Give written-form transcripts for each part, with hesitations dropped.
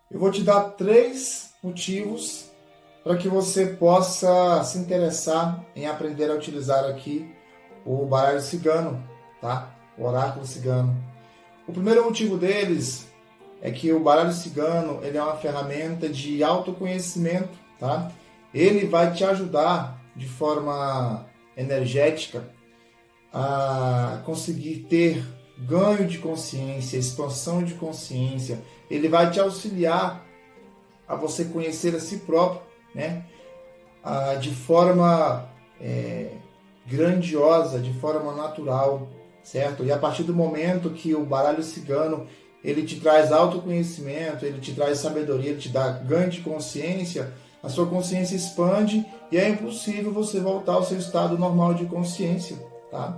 Eu vou te dar 3 motivos para que você possa se interessar em aprender a utilizar aqui o baralho cigano, tá? O oráculo cigano. O primeiro motivo deles é que o baralho cigano, ele é uma ferramenta de autoconhecimento, tá? Ele vai te ajudar de forma energética a conseguir ter ganho de consciência, expansão de consciência. Ele vai te auxiliar a você conhecer a si próprio, né? De forma grandiosa, de forma natural, certo? E a partir do momento que o baralho cigano ele te traz autoconhecimento, ele te traz sabedoria, ele te dá ganho de consciência, a sua consciência expande e é impossível você voltar ao seu estado normal de consciência, tá?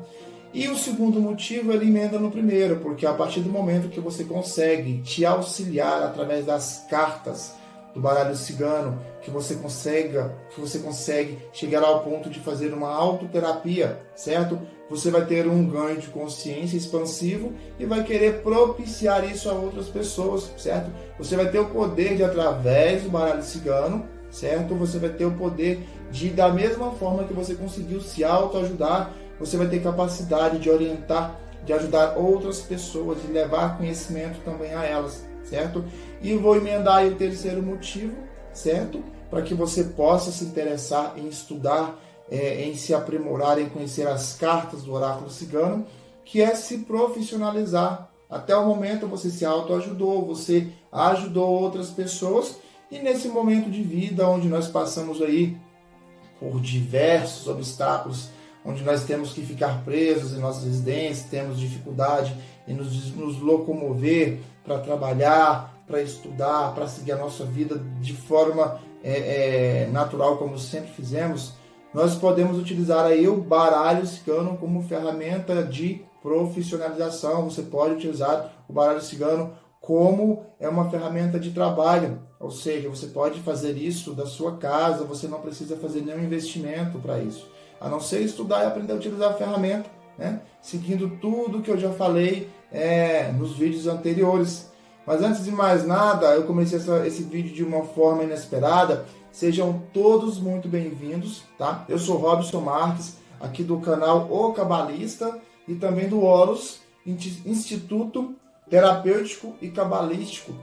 E o segundo motivo ele emenda no primeiro, porque a partir do momento que você consegue te auxiliar através das cartas do baralho cigano, que você consegue chegar ao ponto de fazer uma autoterapia, certo? Você vai ter um ganho de consciência expansivo e vai querer propiciar isso a outras pessoas, certo? Você vai ter o poder de, através do baralho cigano, certo? Você vai ter o poder de, da mesma forma que você conseguiu se autoajudar, você vai ter capacidade de orientar, de ajudar outras pessoas, de levar conhecimento também a elas, certo? E vou emendar aí o terceiro motivo, certo? Para que você possa se interessar em estudar, em se aprimorar, em conhecer as cartas do oráculo cigano, que é se profissionalizar. Até o momento você se autoajudou, você ajudou outras pessoas, e nesse momento de vida onde nós passamos aí por diversos obstáculos, onde nós temos que ficar presos em nossas residências, temos dificuldade em nos locomover para trabalhar, para estudar, para seguir a nossa vida de forma natural, como sempre fizemos, nós podemos utilizar aí o baralho cigano como ferramenta de profissionalização. Você pode utilizar o baralho cigano como uma ferramenta de trabalho, ou seja, você pode fazer isso da sua casa, você não precisa fazer nenhum investimento para isso, a não ser estudar e aprender a utilizar a ferramenta, né? Seguindo tudo que eu já falei nos vídeos anteriores. Mas antes de mais nada, eu comecei esse vídeo de uma forma inesperada. Sejam todos muito bem-vindos, tá? Eu sou Robson Marques, aqui do canal O Cabalista e também do Horus, Instituto Terapêutico e Cabalístico.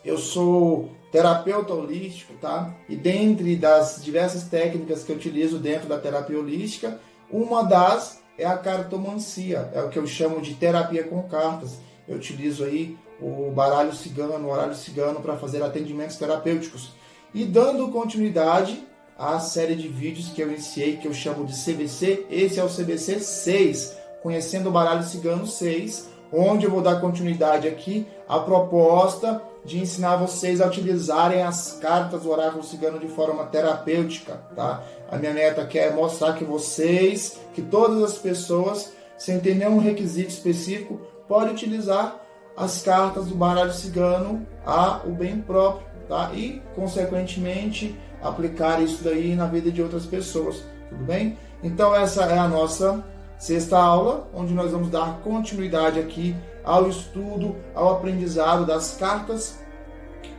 Eu sou terapeuta holístico, tá? E dentre das diversas técnicas que eu utilizo dentro da terapia holística, uma das é a cartomancia, é o que eu chamo de terapia com cartas. Eu utilizo aí o baralho cigano, o horário cigano para fazer atendimentos terapêuticos. E dando continuidade à série de vídeos que eu iniciei, que eu chamo de CBC, esse é o CBC 6, Conhecendo o Baralho Cigano 6, onde eu vou dar continuidade aqui à proposta de ensinar vocês a utilizarem as cartas do oráculo cigano de forma terapêutica, tá? A minha meta quer mostrar que todas as pessoas, sem ter nenhum requisito específico, podem utilizar as cartas do baralho cigano a o bem próprio, tá? E, consequentemente, aplicar isso daí na vida de outras pessoas, tudo bem? Então essa é a nossa sexta aula, onde nós vamos dar continuidade aqui ao estudo, ao aprendizado das cartas,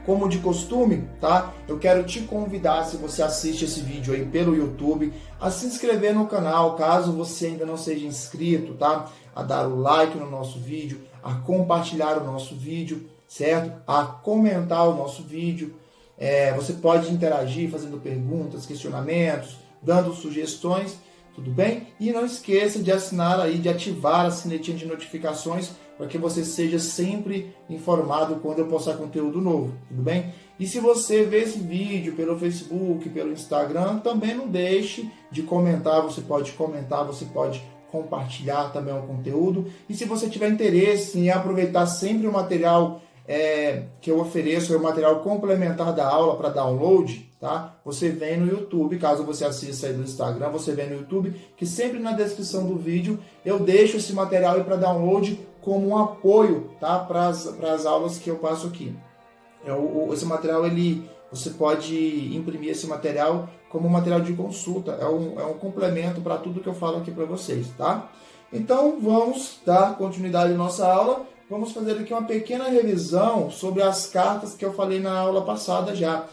como de costume, tá? Eu quero te convidar, se você assiste esse vídeo aí pelo YouTube, a se inscrever no canal, caso você ainda não seja inscrito, tá? A dar o like no nosso vídeo, a compartilhar o nosso vídeo, certo? A comentar o nosso vídeo. Você pode interagir fazendo perguntas, questionamentos, dando sugestões, tudo bem? E não esqueça de assinar aí, de ativar a sinetinha de notificações para que você seja sempre informado quando eu postar conteúdo novo, tudo bem? E se você vê esse vídeo pelo Facebook, pelo Instagram, também não deixe de comentar, você pode compartilhar também o conteúdo. E se você tiver interesse em aproveitar sempre o material que eu ofereço, é o material complementar da aula para download, tá? Você vem no YouTube, caso você assista aí do Instagram, você vem no YouTube, que sempre na descrição do vídeo eu deixo esse material aí para download como um apoio, tá? Para as aulas que eu passo aqui. Esse material, você pode imprimir esse material como um material de consulta, é um complemento para tudo que eu falo aqui para vocês, tá? Então vamos dar continuidade à nossa aula. vamos fazer aqui uma pequena revisão sobre as cartas que eu falei na aula passada já.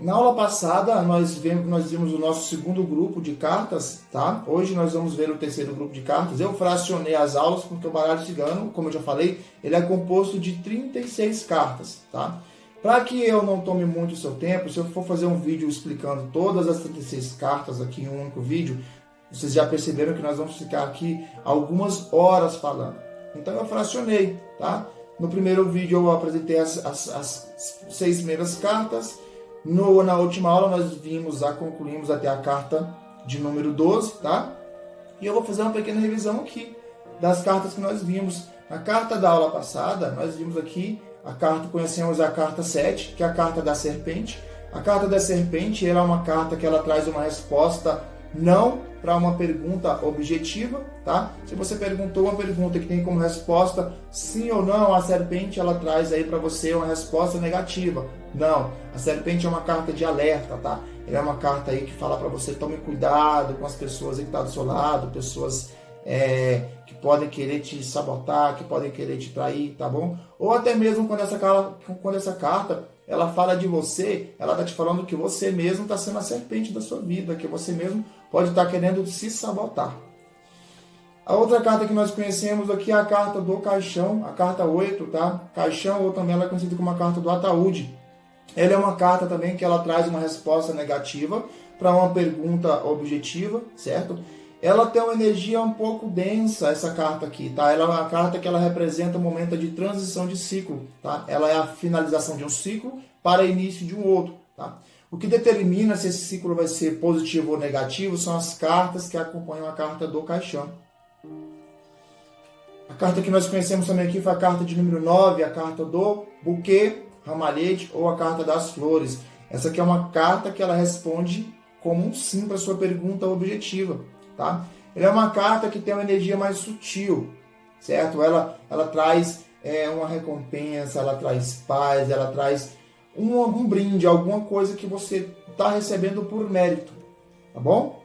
Na aula passada nós vimos o nosso segundo grupo de cartas, tá? Hoje nós vamos ver o terceiro grupo de cartas. Eu fracionei as aulas porque o baralho cigano, como eu já falei, ele é composto de 36 cartas, tá? Para que eu não tome muito o seu tempo, se eu for fazer um vídeo explicando todas as 36 cartas aqui em um único vídeo, vocês já perceberam que nós vamos ficar aqui algumas horas falando. Então eu fracionei, tá? No primeiro vídeo eu apresentei as 6 primeiras cartas. Na última aula nós concluímos até a carta de número 12, tá? E eu vou fazer uma pequena revisão aqui das cartas que nós vimos. Na carta da aula passada, nós vimos aqui conhecemos a carta 7, que é a carta da serpente. A carta da serpente ela é uma carta que ela traz uma resposta não para uma pergunta objetiva, tá? Se você perguntou uma pergunta que tem como resposta sim ou não, a serpente ela traz aí para você uma resposta negativa. Não, a serpente é uma carta de alerta, tá? Ela é uma carta aí que fala para você tome cuidado com as pessoas aí que estão do seu lado, pessoas que podem querer te sabotar, que podem querer te trair, tá bom? Ou até mesmo quando essa carta ela fala de você, ela está te falando que você mesmo está sendo a serpente da sua vida, que você mesmo pode estar querendo se sabotar. A outra carta que nós conhecemos aqui é a carta do caixão, a carta 8, tá? Caixão, ou também ela é conhecida como a carta do ataúde. Ela é uma carta também que ela traz uma resposta negativa para uma pergunta objetiva, certo? Ela tem uma energia um pouco densa, essa carta aqui, tá? Ela é uma carta que ela representa um momento de transição de ciclo, tá? Ela é a finalização de um ciclo para início de um outro, tá? O que determina se esse ciclo vai ser positivo ou negativo são as cartas que acompanham a carta do caixão. A carta que nós conhecemos também aqui foi a carta de número 9, a carta do buquê, ramalhete ou a carta das flores. Essa aqui é uma carta que ela responde como um sim para a sua pergunta objetiva. Tá? Ela é uma carta que tem uma energia mais sutil, certo? Ela traz uma recompensa, ela traz paz, ela traz um brinde, alguma coisa que você está recebendo por mérito, tá bom?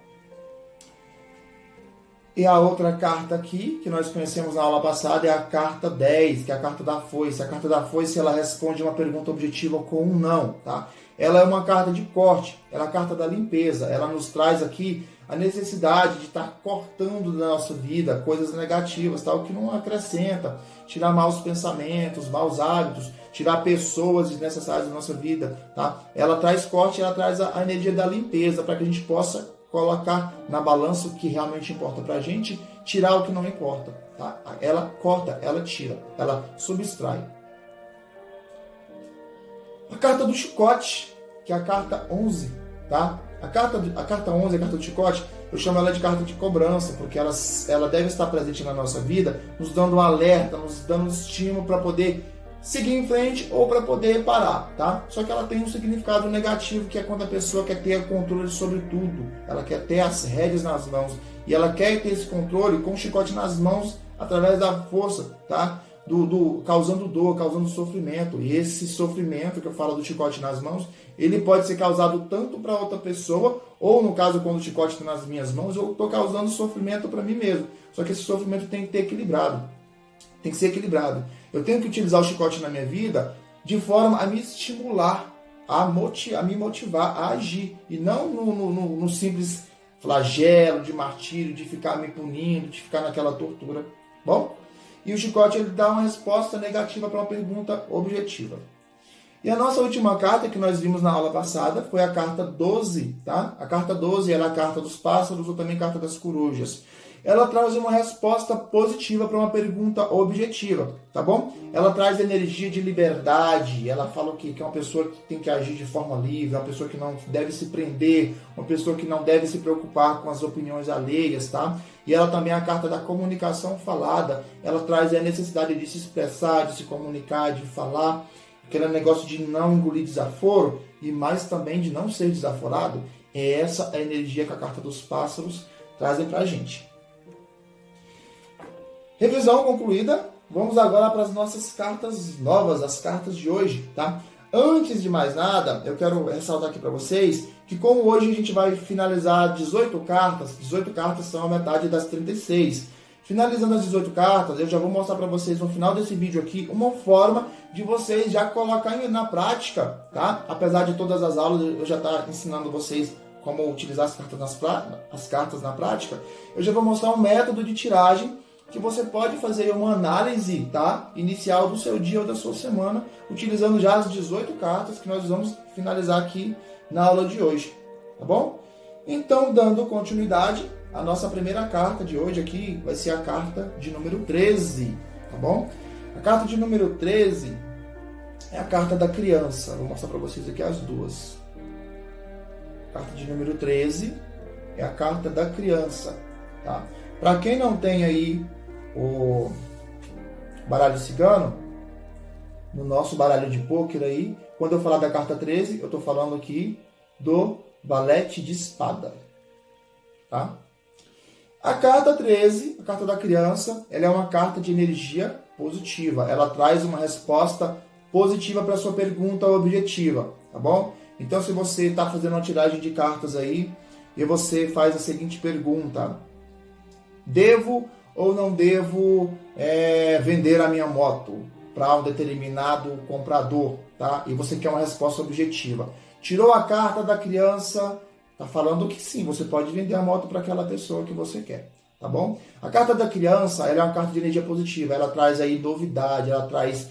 E a outra carta aqui, que nós conhecemos na aula passada, é a carta 10, que é a carta da foice. A carta da foice, ela responde uma pergunta objetiva com um não, tá? Ela é uma carta de corte, ela é a carta da limpeza, ela nos traz aqui a necessidade de estar cortando da nossa vida coisas negativas, tal, que não acrescenta, tirar maus pensamentos, maus hábitos, tirar pessoas desnecessárias da nossa vida, tá? Ela traz corte, ela traz a energia da limpeza para que a gente possa colocar na balança o que realmente importa para a gente, tirar o que não importa, tá? Ela corta, ela tira, ela subtrai. A carta do chicote, que é a carta 11, tá? A carta 11, a carta do chicote, eu chamo ela de carta de cobrança, porque ela deve estar presente na nossa vida, nos dando um alerta, nos dando um estímulo para poder seguir em frente ou para poder parar, tá? Só que ela tem um significado negativo, que é quando a pessoa quer ter controle sobre tudo, ela quer ter as rédeas nas mãos, e ela quer ter esse controle com o chicote nas mãos através da força, tá? Causando dor, causando sofrimento. E esse sofrimento que eu falo do chicote nas mãos, ele pode ser causado tanto para outra pessoa, ou no caso, quando o chicote está nas minhas mãos, eu estou causando sofrimento para mim mesmo. Só que esse sofrimento tem que ter equilibrado. Tem que ser equilibrado. Eu tenho que utilizar o chicote na minha vida de forma a me estimular, a me motivar a agir. E não no simples flagelo de martírio, de ficar me punindo, de ficar naquela tortura. Bom? E o chicote ele dá uma resposta negativa para uma pergunta objetiva. E a nossa última carta que nós vimos na aula passada foi a carta 12, tá? A carta 12 ela é a carta dos pássaros ou também a carta das corujas. Ela traz uma resposta positiva para uma pergunta objetiva, tá bom? Ela traz energia de liberdade, ela fala que é uma pessoa que tem que agir de forma livre, uma pessoa que não deve se prender, uma pessoa que não deve se preocupar com as opiniões alheias, tá? E ela também é a carta da comunicação falada, ela traz a necessidade de se expressar, de se comunicar, de falar, aquele negócio de não engolir desaforo, e mais também de não ser desaforado. É essa a energia que a carta dos pássaros trazem pra gente. Revisão concluída, vamos agora para as nossas cartas novas, as cartas de hoje, tá? Antes de mais nada, eu quero ressaltar aqui para vocês que como hoje a gente vai finalizar 18 cartas são a metade das 36. Finalizando as 18 cartas, eu já vou mostrar para vocês no final desse vídeo aqui uma forma de vocês já colocarem na prática, tá? Apesar de todas as aulas eu já estar ensinando vocês como utilizar as cartas na prática, eu já vou mostrar um método de tiragem que você pode fazer uma análise, tá? Inicial do seu dia ou da sua semana, utilizando já as 18 cartas que nós vamos finalizar aqui na aula de hoje, tá bom? Então, dando continuidade, a nossa primeira carta de hoje aqui vai ser a carta de número 13, tá bom? A carta de número 13 é a carta da criança. Vou mostrar para vocês aqui as duas. A carta de número 13 é a carta da criança, tá? Para quem não tem aí o baralho cigano, no nosso baralho de pôquer aí, quando eu falar da carta 13, eu estou falando aqui do valete de espada, tá? A carta 13, a carta da criança, ela é uma carta de energia positiva. Ela traz uma resposta positiva para a sua pergunta objetiva, tá bom? Então, se você está fazendo uma tiragem de cartas aí e você faz a seguinte pergunta: devo ou não devo vender a minha moto para um determinado comprador, tá? E você quer uma resposta objetiva. Tirou a carta da criança, tá falando que sim, você pode vender a moto para aquela pessoa que você quer, tá bom? A carta da criança, ela é uma carta de energia positiva, ela traz aí novidade, ela traz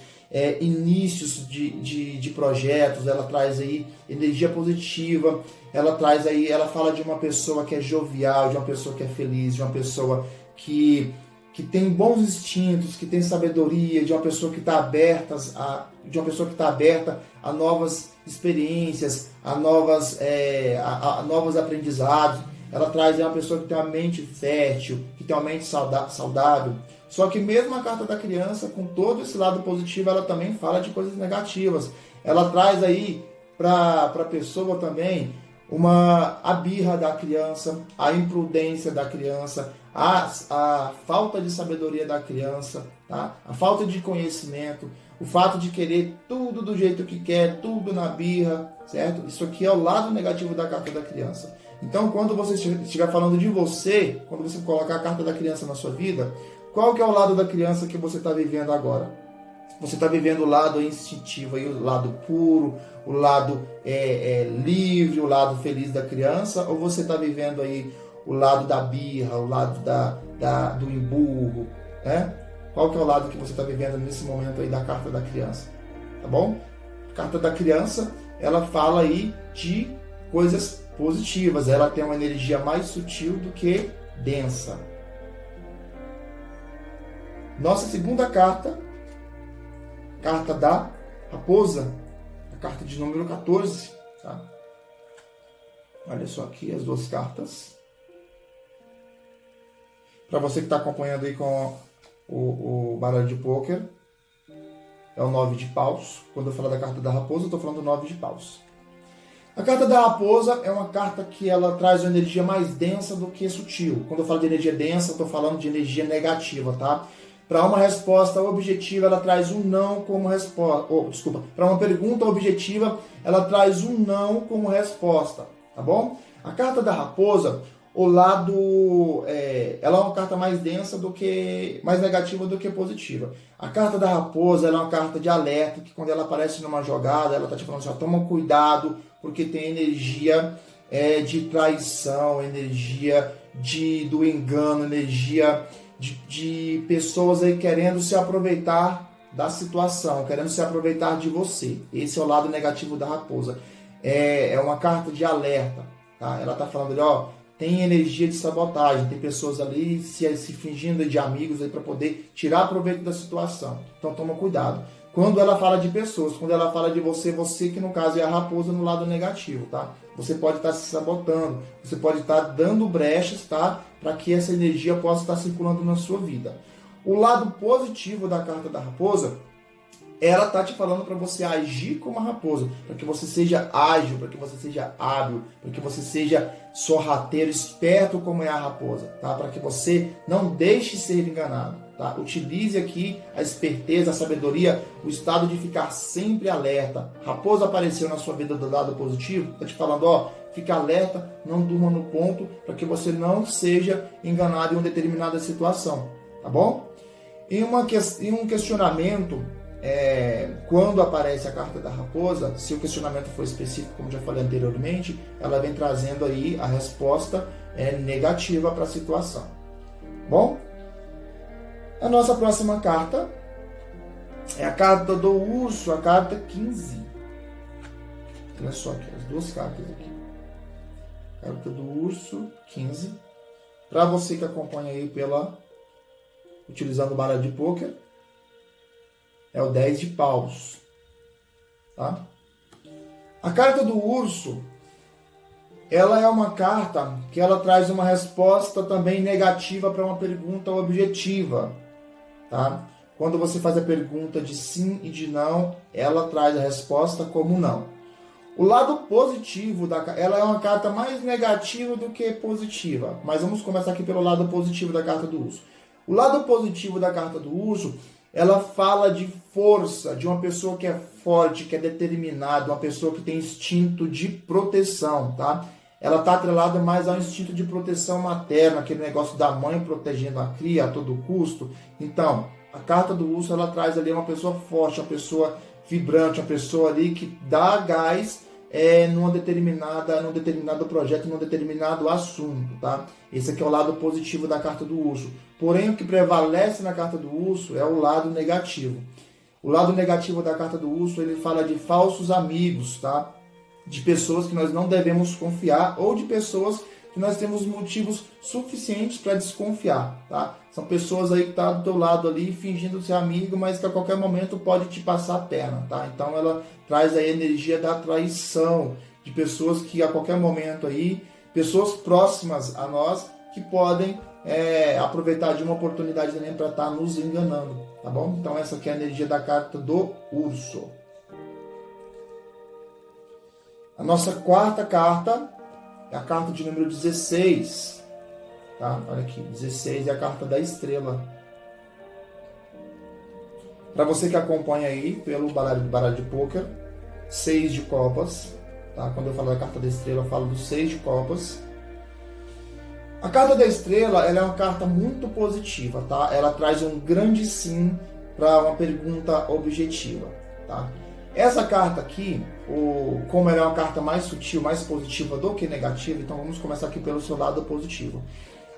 inícios de projetos, ela traz aí energia positiva, ela traz aí, ela fala de uma pessoa que é jovial, de uma pessoa que é feliz, de uma pessoa que tem bons instintos, que tem sabedoria, de uma pessoa que está aberta a novas experiências, a novos aprendizados. Ela traz uma pessoa que tem uma mente fértil, que tem uma mente saudável. Só que mesmo a carta da criança, com todo esse lado positivo, ela também fala de coisas negativas. Ela traz aí para a pessoa também a birra da criança, a imprudência da criança, a falta de sabedoria da criança, tá? A falta de conhecimento, o fato de querer tudo do jeito que quer, tudo na birra, certo? Isso aqui é o lado negativo da carta da criança. Então, quando você estiver falando de você, quando você colocar a carta da criança na sua vida, qual que é o lado da criança que você está vivendo agora? Você está vivendo o lado instintivo, aí, o lado puro, o lado livre, o lado feliz da criança? Ou você está vivendo aí o lado da birra, o lado do emburro, né? Qual que é o lado que você está vivendo nesse momento aí da carta da criança? Tá bom? A carta da criança, ela fala aí de coisas positivas. Ela tem uma energia mais sutil do que densa. Nossa segunda carta, carta da raposa, a carta de número 14, tá? Olha só aqui as duas cartas. Para você que está acompanhando aí com o baralho de pôquer, é o 9 de paus. Quando eu falar da carta da raposa, eu estou falando do 9 de paus. A carta da raposa é uma carta que ela traz uma energia mais densa do que sutil. Quando eu falo de energia densa, eu estou falando de energia negativa, tá? Para uma resposta objetiva, ela traz um não como resposta. Para uma pergunta objetiva, ela traz um não como resposta, tá bom? A carta da raposa, ela é uma carta mais densa mais negativa do que positiva. A carta da raposa, ela é uma carta de alerta, que quando ela aparece numa jogada, ela está te falando assim, toma cuidado, porque tem energia de traição, energia do engano, energia de pessoas aí querendo se aproveitar da situação, querendo se aproveitar de você. Esse é o lado negativo da raposa. É uma carta de alerta, tá? Ela está falando ali, tem energia de sabotagem, tem pessoas ali se fingindo de amigos para poder tirar proveito da situação. Então toma cuidado. Quando ela fala de pessoas, quando ela fala de você que no caso é a raposa no lado negativo, tá? Você pode estar se sabotando, você pode estar dando brechas, tá? Para que essa energia possa estar circulando na sua vida. O lado positivo da carta da raposa, ela está te falando para você agir como a raposa, para que você seja ágil, para que você seja hábil, para que você seja sorrateiro, esperto como é a raposa, tá? Para que você não deixe ser enganado, tá? Utilize aqui a esperteza, a sabedoria, o estado de ficar sempre alerta. Raposa apareceu na sua vida do lado positivo, está te falando, fica alerta, não durma no ponto, para que você não seja enganado em uma determinada situação. tá bom? Em um questionamento, quando aparece a carta da raposa, se o questionamento for específico, como já falei anteriormente, ela vem trazendo aí a resposta negativa para a situação. Bom, a nossa próxima carta é a carta do urso, a carta 15. Olha só aqui, as duas cartas aqui. Carta do urso, 15. Para você que acompanha aí utilizando o baralho de pôquer, é o 10 de paus. Tá? A carta do urso, ela é uma carta que ela traz uma resposta também negativa para uma pergunta objetiva. Tá? Quando você faz a pergunta de sim e de não, ela traz a resposta como não. O lado positivo ela é uma carta mais negativa do que positiva. Mas vamos começar aqui pelo lado positivo da carta do urso. O lado positivo da carta do urso, ela fala de força, de uma pessoa que é forte, que é determinada, uma pessoa que tem instinto de proteção, tá? Ela está atrelada mais ao instinto de proteção materna, aquele negócio da mãe protegendo a cria a todo custo. Então, a carta do urso, ela traz ali uma pessoa forte, uma pessoa vibrante, uma pessoa ali que dá gás num determinado projeto, num determinado assunto, tá? Esse aqui é o lado positivo da carta do urso. Porém, o que prevalece na carta do urso é o lado negativo. O lado negativo da carta do urso, ele fala de falsos amigos, tá? De pessoas que nós não devemos confiar ou de pessoas que nós temos motivos suficientes para desconfiar, tá? São pessoas aí que estão do teu lado ali fingindo ser amigo, mas que a qualquer momento pode te passar a perna, tá? Então ela traz a energia da traição, de pessoas que a qualquer momento aí, pessoas próximas a nós que podem aproveitar de uma oportunidade também para estar nos enganando, tá bom? Então essa aqui é a energia da carta do urso. A nossa quarta carta é a carta de número 16. Tá? Olha aqui, 16 é a carta da estrela. Para você que acompanha aí pelo baralho de pôquer, 6 de copas. Tá? Quando eu falo da carta da estrela, eu falo do 6 de copas. A carta da estrela, ela é uma carta muito positiva, tá? Ela traz um grande sim para uma pergunta objetiva, tá? Essa carta aqui, como ela é uma carta mais sutil, mais positiva do que negativa, então vamos começar aqui pelo seu lado positivo.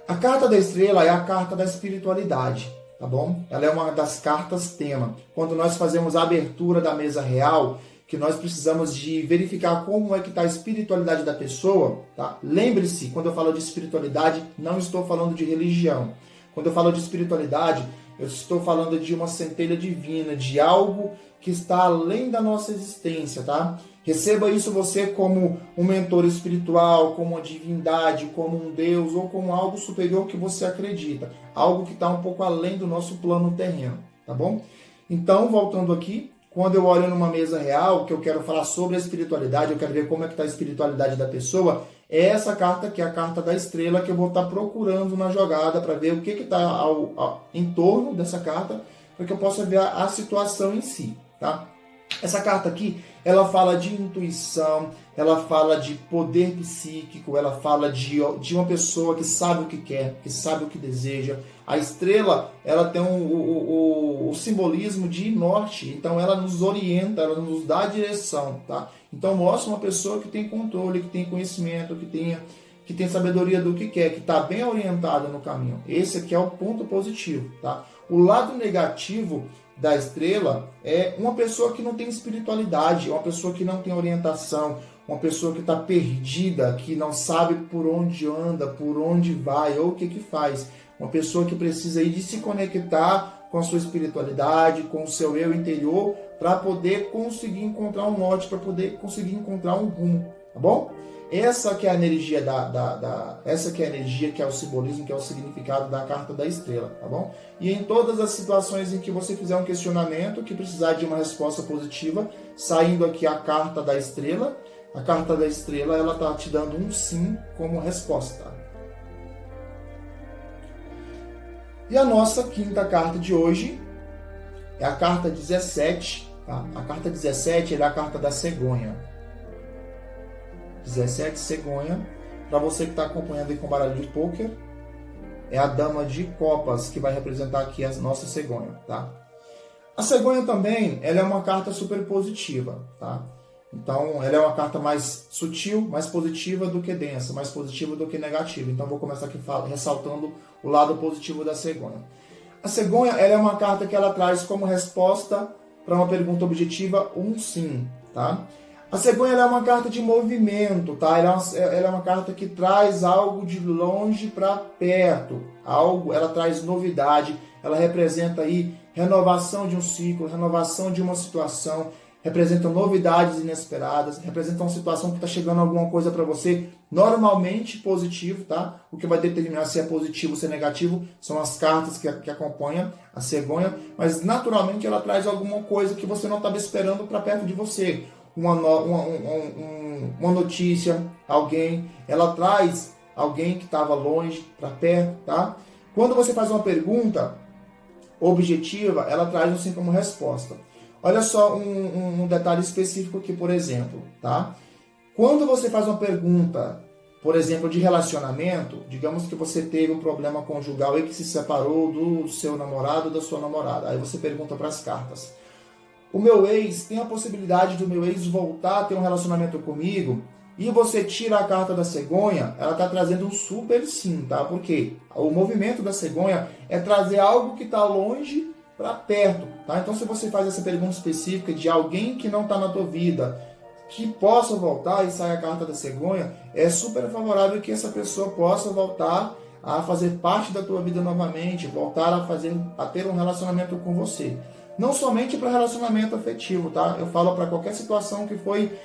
A carta da estrela é a carta da espiritualidade, tá bom? Ela é uma das cartas tema. Quando nós fazemos a abertura da mesa real, que nós precisamos de verificar como é que está a espiritualidade da pessoa, tá? Lembre-se, quando eu falo de espiritualidade, não estou falando de religião. Quando eu falo de espiritualidade, eu estou falando de uma centelha divina, de algo que está além da nossa existência, tá? Receba isso você como um mentor espiritual, como uma divindade, como um Deus ou como algo superior que você acredita. Algo que está um pouco além do nosso plano terreno, tá bom? Então, voltando aqui, quando eu olho numa mesa real, que eu quero falar sobre a espiritualidade, eu quero ver como é que está a espiritualidade da pessoa, é essa carta que é a carta da estrela que eu vou estar procurando na jogada para ver o que está em torno dessa carta, para que eu possa ver a situação em si, tá? Essa carta aqui, ela fala de intuição, ela fala de poder psíquico, ela fala de uma pessoa que sabe o que quer, que sabe o que deseja. A estrela, ela tem o simbolismo de norte, então ela nos orienta, ela nos dá a direção, tá? Então mostra uma pessoa que tem controle, que tem conhecimento, que tem sabedoria do que quer, que está bem orientada no caminho. Esse aqui é o ponto positivo, tá? O lado negativo da estrela é uma pessoa que não tem espiritualidade, uma pessoa que não tem orientação, uma pessoa que está perdida, que não sabe por onde anda, por onde vai ou o que faz. Uma pessoa que precisa aí de se conectar com a sua espiritualidade, com o seu eu interior, para poder conseguir encontrar um norte, para poder conseguir encontrar um rumo, tá bom? Essa que é a energia essa que é a energia, que é o simbolismo, que é o significado da carta da estrela, tá bom? E em todas as situações em que você fizer um questionamento, que precisar de uma resposta positiva, saindo aqui a carta da estrela ela tá te dando um sim como resposta. E a nossa quinta carta de hoje é a carta 17, tá? A carta 17 é a carta da cegonha. 17, cegonha. Para você que está acompanhando aí com baralho de pôquer, é a dama de copas, que vai representar aqui a nossa cegonha, tá? A cegonha também, ela é uma carta super positiva, tá? Então, ela é uma carta mais sutil, mais positiva do que densa, mais positiva do que negativa. Então, vou começar aqui ressaltando o lado positivo da cegonha. A cegonha, ela é uma carta que ela traz como resposta para uma pergunta objetiva sim, tá? A cegonha ela é uma carta de movimento, tá? Ela é uma carta que traz algo de longe para perto, ela traz novidade, ela representa aí renovação de um ciclo, renovação de uma situação, representa novidades inesperadas, representa uma situação que está chegando alguma coisa para você, normalmente positivo, tá? O que vai determinar se é positivo ou se é negativo são as cartas que acompanham a cegonha, mas naturalmente ela traz alguma coisa que você não estava esperando para perto de você. Uma notícia, ela traz alguém que estava longe para perto, tá? Quando você faz uma pergunta objetiva, ela traz um sim como resposta. Olha só um detalhe específico aqui, por exemplo, tá? Quando você faz uma pergunta, por exemplo, de relacionamento, digamos que você teve um problema conjugal e que se separou do seu namorado ou da sua namorada, aí você pergunta para as cartas: o meu ex, tem a possibilidade do meu ex voltar a ter um relacionamento comigo? E você tira a carta da cegonha, ela está trazendo um super sim, tá? Porque o movimento da cegonha é trazer algo que está longe para perto, tá? Então, se você faz essa pergunta específica de alguém que não está na tua vida, que possa voltar e sai a carta da cegonha, é super favorável que essa pessoa possa voltar a fazer parte da tua vida novamente, voltar a ter um relacionamento com você. Não somente para relacionamento afetivo, tá? Eu falo para qualquer situação que foi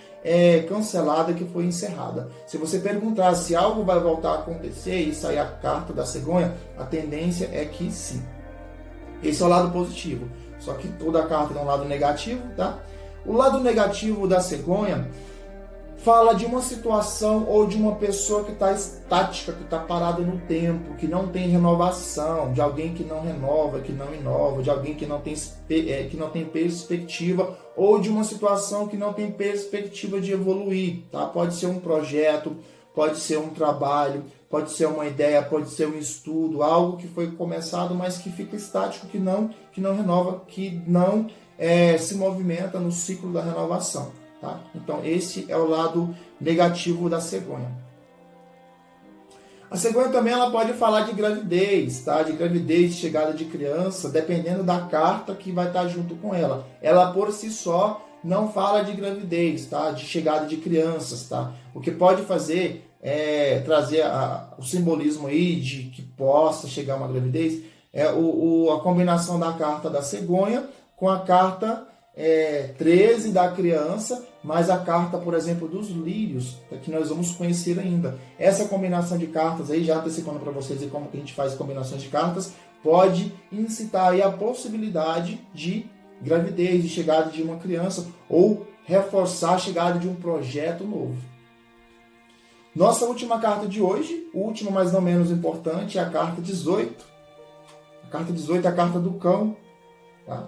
cancelada, que foi encerrada. Se você perguntar se algo vai voltar a acontecer e sair a carta da cegonha, a tendência é que sim. Esse é o lado positivo. Só que toda carta tem um lado negativo, tá? O lado negativo da cegonha fala de uma situação ou de uma pessoa que está estática, que está parada no tempo, que não tem renovação, de alguém que não renova, que não inova, de alguém que não tem perspectiva, ou de uma situação que não tem perspectiva de evoluir, tá? Pode ser um projeto, pode ser um trabalho, pode ser uma ideia, pode ser um estudo, algo que foi começado, mas que fica estático, que não renova, que não se movimenta no ciclo da renovação. Tá? Então, esse é o lado negativo da cegonha. A cegonha também ela pode falar de gravidez, tá? De gravidez, de chegada de criança, dependendo da carta que vai estar junto com ela. Ela, por si só, não fala de gravidez, tá? De chegada de crianças. Tá? O que pode fazer é trazer o simbolismo aí de que possa chegar uma gravidez, é a combinação da carta da cegonha com a carta 13 da criança, mais a carta, por exemplo, dos lírios, que nós vamos conhecer ainda. Essa combinação de cartas aí, já antecipando para vocês e como que a gente faz combinações de cartas, pode incitar aí a possibilidade de gravidez, de chegada de uma criança, ou reforçar a chegada de um projeto novo. Nossa última carta de hoje, última, mas não menos importante, é a carta 18. A carta 18 é a carta do cão, tá?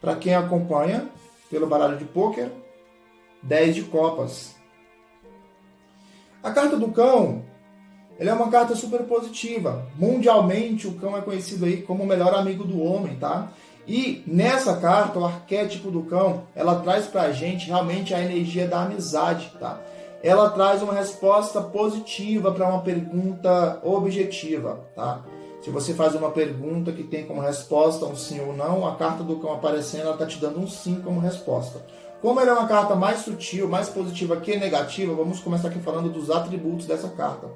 Para quem acompanha pelo baralho de pôquer, 10 de copas. A carta do cão, ela é uma carta super positiva. Mundialmente, o cão é conhecido aí como o melhor amigo do homem, tá? E nessa carta, o arquétipo do cão, ela traz pra gente realmente a energia da amizade, tá? Ela traz uma resposta positiva para uma pergunta objetiva, tá? Se você faz uma pergunta que tem como resposta um sim ou não, a carta do cão aparecendo, ela está te dando um sim como resposta. Como ela é uma carta mais sutil, mais positiva que negativa, vamos começar aqui falando dos atributos dessa carta.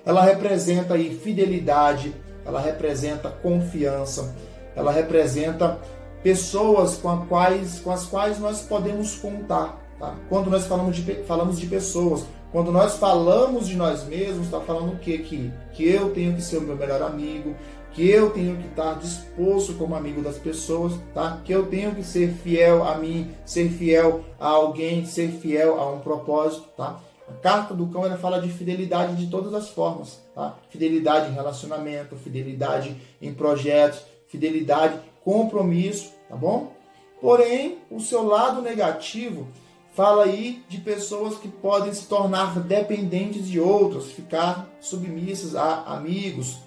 Ela representa aí fidelidade, ela representa confiança, ela representa pessoas com as quais nós podemos contar. Tá? Quando nós falamos de pessoas, quando nós falamos de nós mesmos, está falando o quê? Que eu tenho que ser o meu melhor amigo, que eu tenho que estar disposto como amigo das pessoas, tá? Que eu tenho que ser fiel a mim, ser fiel a alguém, ser fiel a um propósito, tá? A carta do cão ela fala de fidelidade de todas as formas, tá? Fidelidade em relacionamento, fidelidade em projetos, fidelidade, compromisso, tá bom? Porém, o seu lado negativo fala aí de pessoas que podem se tornar dependentes de outras, ficar submissas a amigos,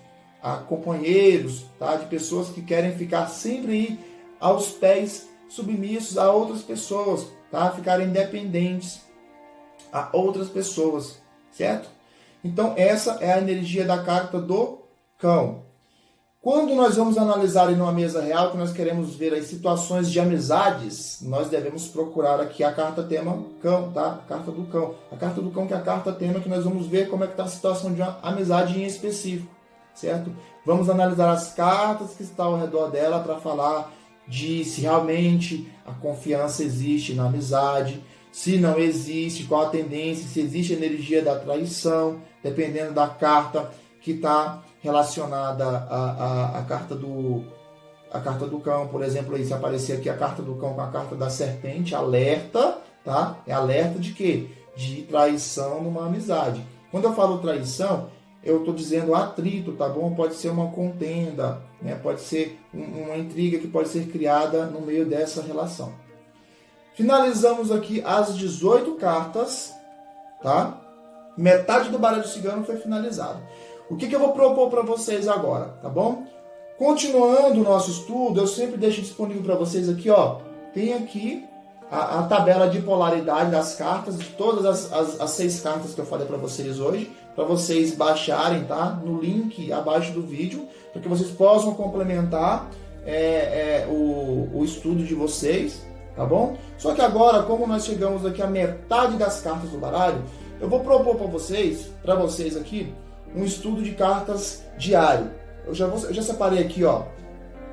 a companheiros, tá? De pessoas que querem ficar sempre aí aos pés, submissos a outras pessoas, tá? Ficarem dependentes a outras pessoas, certo? Então essa é a energia da carta do cão. Quando nós vamos analisar em uma mesa real, que nós queremos ver as situações de amizades, nós devemos procurar aqui a carta tema cão, tá? A carta do cão. A carta do cão que é a carta tema que nós vamos ver como é que está a situação de uma amizade em específico, certo? Vamos analisar as cartas que estão ao redor dela para falar de se realmente a confiança existe na amizade, se não existe, qual a tendência, se existe a energia da traição, dependendo da carta que está relacionada à carta do cão, por exemplo, aí se aparecer aqui a carta do cão com a carta da serpente, alerta, tá? É alerta de quê? De traição numa amizade. Quando eu falo traição, eu estou dizendo atrito, tá bom? Pode ser uma contenda, né? Pode ser uma intriga que pode ser criada no meio dessa relação. Finalizamos aqui as 18 cartas, tá? Metade do baralho cigano foi finalizado. O que eu vou propor para vocês agora, tá bom? Continuando o nosso estudo, eu sempre deixo disponível para vocês aqui, ó. Tem aqui a tabela de polaridade das cartas, de todas as 6 cartas que eu falei para vocês hoje, para vocês baixarem, tá? No link abaixo do vídeo, para que vocês possam complementar o estudo de vocês, tá bom? Só que agora, como nós chegamos aqui à metade das cartas do baralho, eu vou propor para vocês aqui, um estudo de cartas diário. Eu já separei aqui, ó.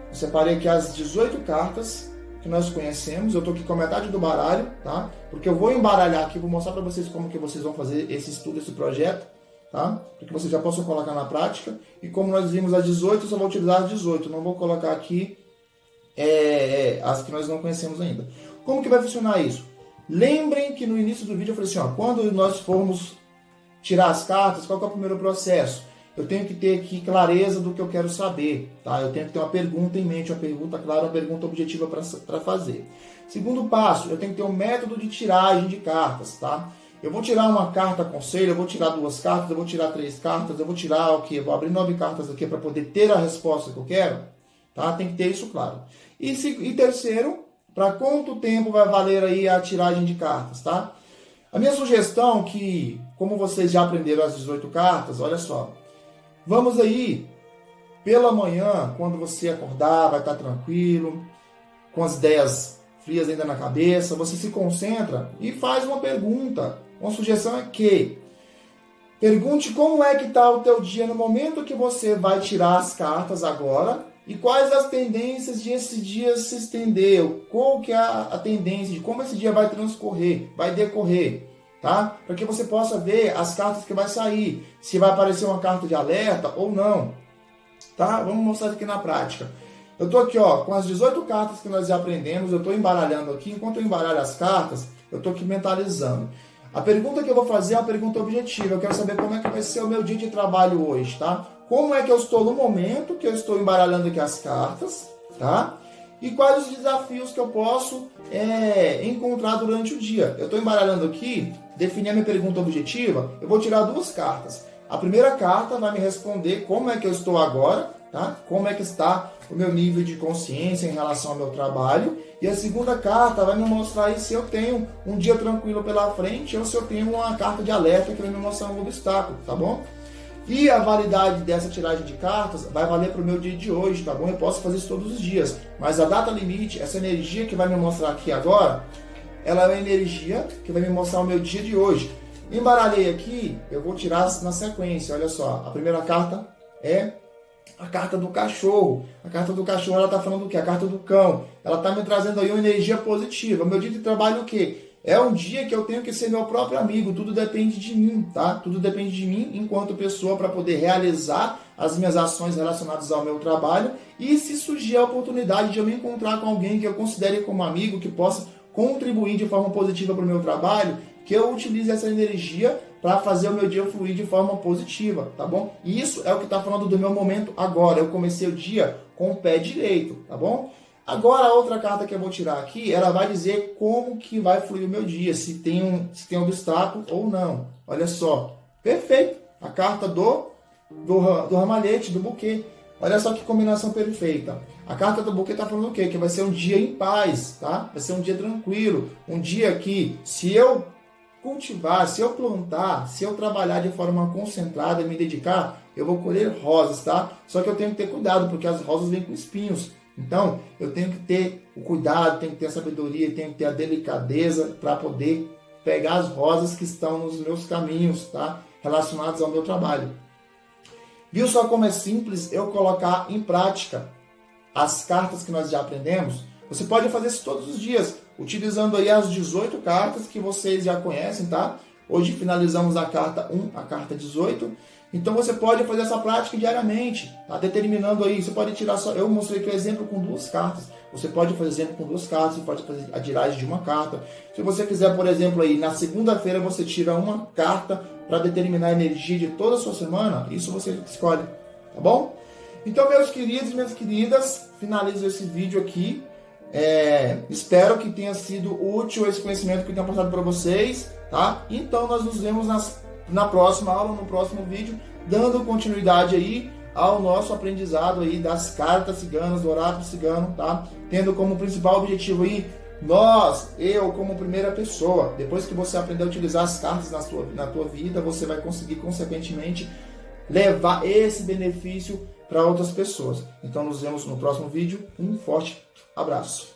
Eu separei aqui as 18 cartas que nós conhecemos. Eu tô aqui com a metade do baralho, tá? Porque eu vou embaralhar aqui, vou mostrar para vocês como que vocês vão fazer esse estudo, esse projeto, tá? Para que vocês já possam colocar na prática. E como nós vimos as 18, eu só vou utilizar as 18. Não vou colocar aqui as que nós não conhecemos ainda. Como que vai funcionar isso? Lembrem que no início do vídeo eu falei assim, ó, quando nós formos tirar as cartas, qual que é o primeiro processo? Eu tenho que ter aqui clareza do que eu quero saber, tá? Eu tenho que ter uma pergunta em mente, uma pergunta clara, uma pergunta objetiva para fazer. Segundo passo, eu tenho que ter um método de tiragem de cartas, tá? Eu vou tirar uma carta conselho, eu vou tirar 2 cartas, eu vou tirar 3 cartas, eu vou tirar o quê? Eu vou abrir 9 cartas aqui para poder ter a resposta que eu quero, tá? Tem que ter isso claro. E terceiro, para quanto tempo vai valer aí a tiragem de cartas, tá? A minha sugestão é que, como vocês já aprenderam as 18 cartas, olha só, vamos aí, pela manhã, quando você acordar, vai estar tranquilo, com as ideias frias ainda na cabeça, você se concentra e faz uma pergunta. Uma sugestão é que pergunte como é que está o teu dia no momento que você vai tirar as cartas agora e quais as tendências de esse dia se estender, qual que é a tendência de como esse dia vai transcorrer, vai decorrer, tá? Para que você possa ver as cartas que vai sair, se vai aparecer uma carta de alerta ou não, tá? Vamos mostrar aqui na prática. Eu tô aqui, ó, com as 18 cartas que nós já aprendemos, eu tô embaralhando aqui, enquanto eu embaralho as cartas, eu tô aqui mentalizando. A pergunta que eu vou fazer é uma pergunta objetiva, eu quero saber como é que vai ser o meu dia de trabalho hoje, tá? Como é que eu estou no momento que eu estou embaralhando aqui as cartas, tá? E quais os desafios que eu posso encontrar durante o dia. Eu estou embaralhando aqui, definir a minha pergunta objetiva, eu vou tirar 2 cartas. A primeira carta vai me responder como é que eu estou agora, tá? Como é que está o meu nível de consciência em relação ao meu trabalho. E a segunda carta vai me mostrar aí se eu tenho um dia tranquilo pela frente ou se eu tenho uma carta de alerta que vai me mostrar um obstáculo, tá bom? E a validade dessa tiragem de cartas vai valer para o meu dia de hoje, tá bom? Eu posso fazer isso todos os dias. Mas a data limite, essa energia que vai me mostrar aqui agora, ela é uma energia que vai me mostrar o meu dia de hoje. Embaralhei aqui, eu vou tirar na sequência, olha só. A primeira carta é a carta do cachorro. A carta do cachorro, ela está falando do quê? A carta do cão. Ela está me trazendo aí uma energia positiva. Meu dia de trabalho é o quê? É um dia que eu tenho que ser meu próprio amigo, tudo depende de mim, tá? Tudo depende de mim enquanto pessoa para poder realizar as minhas ações relacionadas ao meu trabalho e se surgir a oportunidade de eu me encontrar com alguém que eu considere como amigo, que possa contribuir de forma positiva para o meu trabalho, que eu utilize essa energia para fazer o meu dia fluir de forma positiva, tá bom? E isso é o que está falando do meu momento agora. Eu comecei o dia com o pé direito, tá bom? Agora a outra carta que eu vou tirar aqui, ela vai dizer como que vai fluir o meu dia, se tem obstáculo ou não. Olha só, perfeito, a carta do ramalhete, do buquê. Olha só que combinação perfeita. A carta do buquê está falando o quê? Que vai ser um dia em paz, tá? Vai ser um dia tranquilo, um dia que, se eu cultivar, se eu plantar, se eu trabalhar de forma concentrada e me dedicar, eu vou colher rosas, tá? Só que eu tenho que ter cuidado, porque as rosas vêm com espinhos. Então, eu tenho que ter o cuidado, tenho que ter a sabedoria, tenho que ter a delicadeza para poder pegar as rosas que estão nos meus caminhos, tá? Relacionados ao meu trabalho. Viu só como é simples eu colocar em prática as cartas que nós já aprendemos? Você pode fazer isso todos os dias, utilizando aí as 18 cartas que vocês já conhecem, tá? Hoje finalizamos a carta 1, a carta 18. Então você pode fazer essa prática diariamente, tá? Determinando aí, você pode tirar só... Eu mostrei aqui o exemplo com 2 cartas. Você pode fazer exemplo com 2 cartas, você pode fazer a tiragem de uma carta. Se você quiser, por exemplo, aí na segunda-feira você tira uma carta para determinar a energia de toda a sua semana, isso você escolhe, tá bom? Então, meus queridos e minhas queridas, finalizo esse vídeo aqui. Espero que tenha sido útil esse conhecimento que eu tenho passado para vocês, tá? Então, nós nos vemos na próxima aula, no próximo vídeo, dando continuidade aí ao nosso aprendizado aí das cartas ciganas, do oráculo cigano, tá? Tendo como principal objetivo aí eu como primeira pessoa. Depois que você aprender a utilizar as cartas na tua vida, você vai conseguir, consequentemente, levar esse benefício para outras pessoas. Então, nos vemos no próximo vídeo. Um forte abraço.